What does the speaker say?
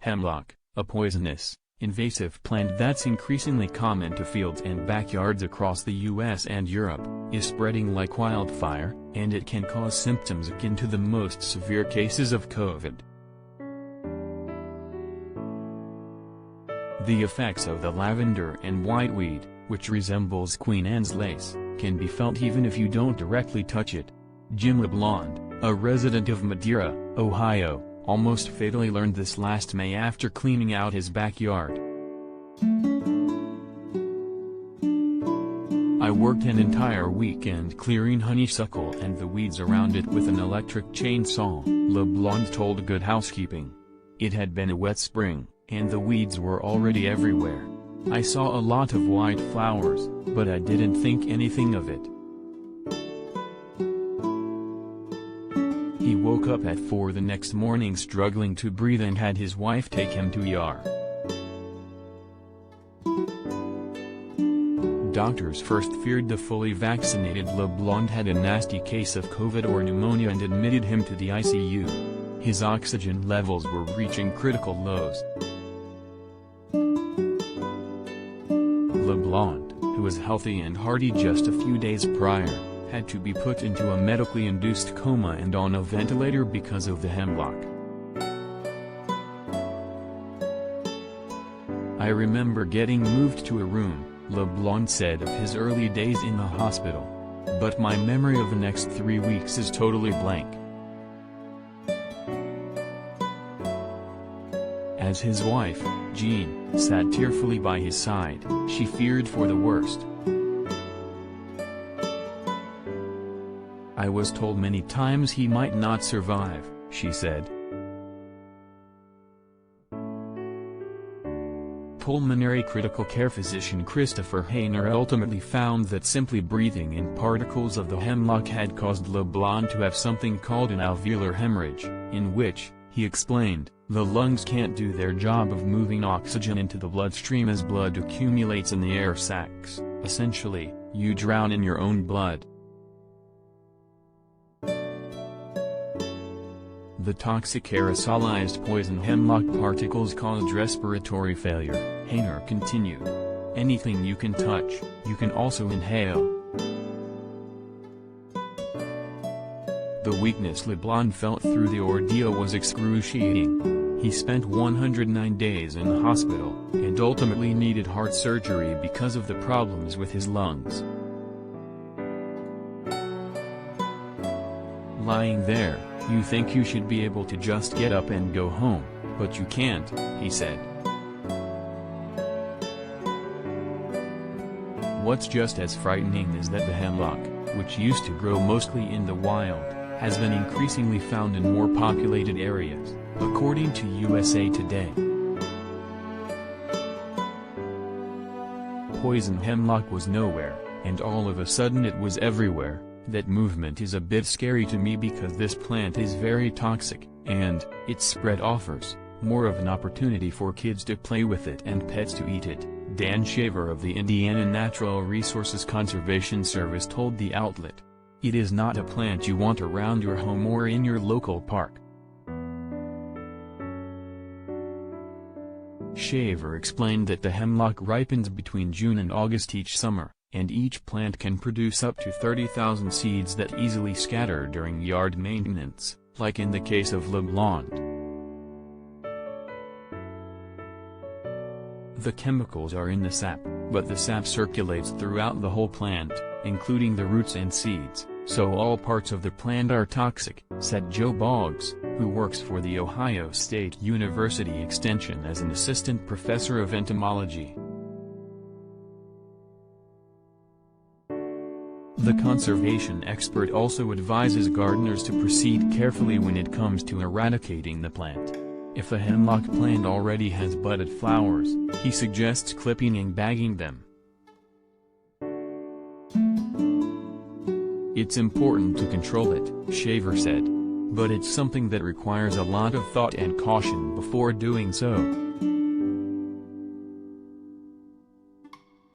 Hemlock, a poisonous, invasive plant that's increasingly common to fields and backyards across the US and Europe, is spreading like wildfire, and it can cause symptoms akin to the most severe cases of COVID. The effects of the lavender-and-white weed, which resembles Queen Anne's lace, can be felt even if you don't directly touch it. Jim LeBlond, a resident of Madeira, Ohio, almost fatally learned this last May after cleaning out his backyard. "I worked an entire weekend clearing honeysuckle and the weeds around it with an electric chainsaw," LeBlond told Good Housekeeping. "It had been a wet spring, and the weeds were already everywhere. I saw a lot of white flowers, but I didn't think anything of it." He woke up at 4 the next morning struggling to breathe and had his wife take him to ER. Doctors first feared the fully vaccinated LeBlond had a nasty case of COVID or pneumonia and admitted him to the ICU. His oxygen levels were reaching critical lows. LeBlond, who was healthy and hearty just a few days prior, had to be put into a medically induced coma and on a ventilator because of the hemlock. "I remember getting moved to a room," LeBlond said of his early days in the hospital. "But my memory of the next 3 weeks is totally blank." As his wife, Jean, sat tearfully by his side, she feared for the worst. "I was told many times he might not survive," she said. Pulmonary critical care physician Christopher Hayner ultimately found that simply breathing in particles of the hemlock had caused LeBlond to have something called an alveolar hemorrhage, in which, he explained, the lungs can't do their job of moving oxygen into the bloodstream as blood accumulates in the air sacs. Essentially, you drown in your own blood. The toxic aerosolized poison hemlock particles cause respiratory failure, Hayner continued. "Anything you can touch, you can also inhale." The weakness LeBlond felt through the ordeal was excruciating. He spent 109 days in the hospital, and ultimately needed heart surgery because of the problems with his lungs. "Lying there, you think you should be able to just get up and go home, but you can't," he said. What's just as frightening is that the hemlock, which used to grow mostly in the wild, has been increasingly found in more populated areas, according to USA Today. Poison hemlock was nowhere, and all of a sudden it was everywhere. That movement is a bit scary to me because this plant is very toxic, and its spread offers more of an opportunity for kids to play with it and pets to eat it, Dan Shaver of the Indiana Natural Resources Conservation Service told the outlet. "It is not a plant you want around your home or in your local park." Shaver explained that the hemlock ripens between June and August each summer, and each plant can produce up to 30,000 seeds that easily scatter during yard maintenance, like in the case of LeBlond. The chemicals are in the sap, but the sap circulates throughout the whole plant, including the roots and seeds, so all parts of the plant are toxic, said Joe Boggs, who works for the Ohio State University Extension as an assistant professor of entomology. The conservation expert also advises gardeners to proceed carefully when it comes to eradicating the plant. If a hemlock plant already has budded flowers, he suggests clipping and bagging them. "It's important to control it," Shaver said. "But it's something that requires a lot of thought and caution before doing so."